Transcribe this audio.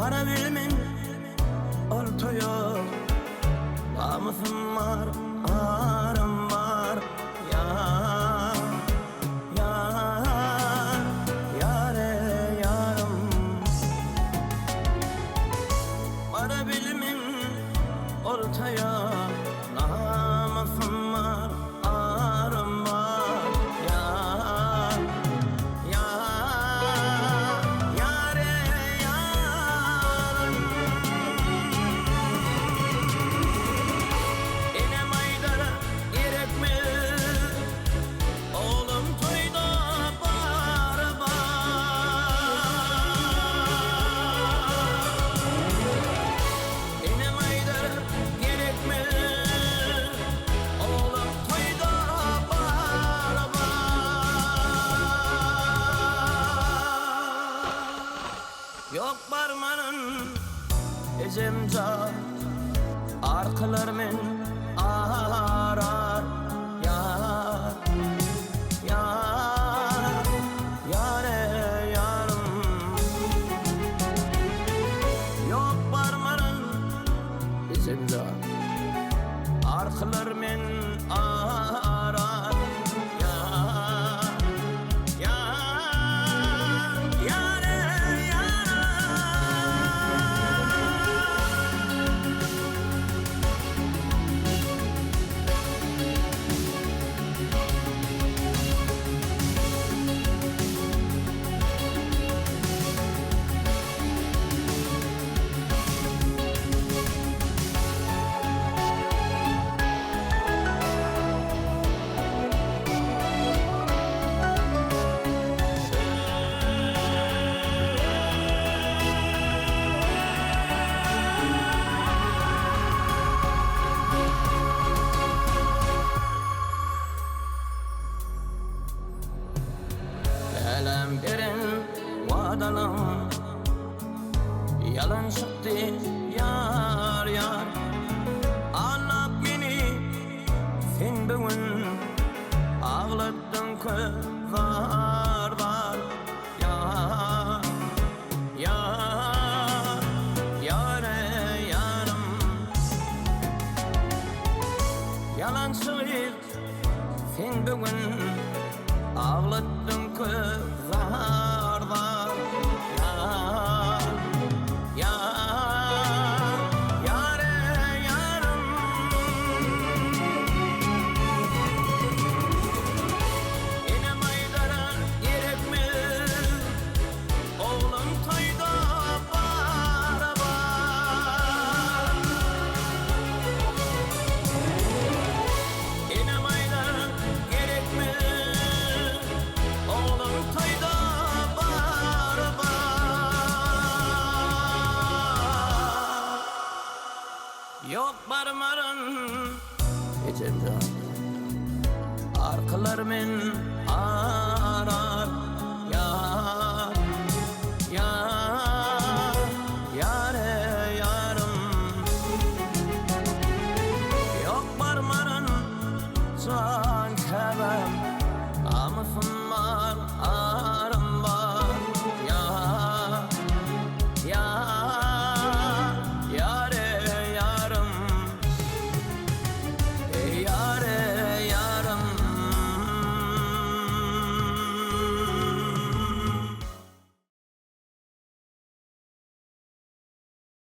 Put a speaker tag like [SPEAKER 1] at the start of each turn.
[SPEAKER 1] Bara bilmin ortaya namusum var, arım var. Yar, yar, yare yarım. Bara bilmin ortaya namusum var, arım var. Yar, yar, yare yarım. İnem aydara gerek mi? Oğlum toyda bara İnem aydara gerek mi? Oğlum toyda bara Yok barmanın ezemca arkalar men arar. Yar, yar, yare yarım. Yok barmanın ezemca arkalar men arar. Yar, yar, yare yarım. Elem derin vadalım yalan çıktı yar yar. Anlap yeni sen bugün ağlattın kızlar var. Yar, yar, yare yarım. Yalan söyleyip sen bugün ağlattın kızlar var. Yar, yar, yare yarım. İnem aydara gerek mi? Oğlum toyda bara İnem aydara gerek mi? Oğlum toyda bara Yok barmarın gecemde arkalar men arar. Yar, yar, yare yarım. Yok barmarın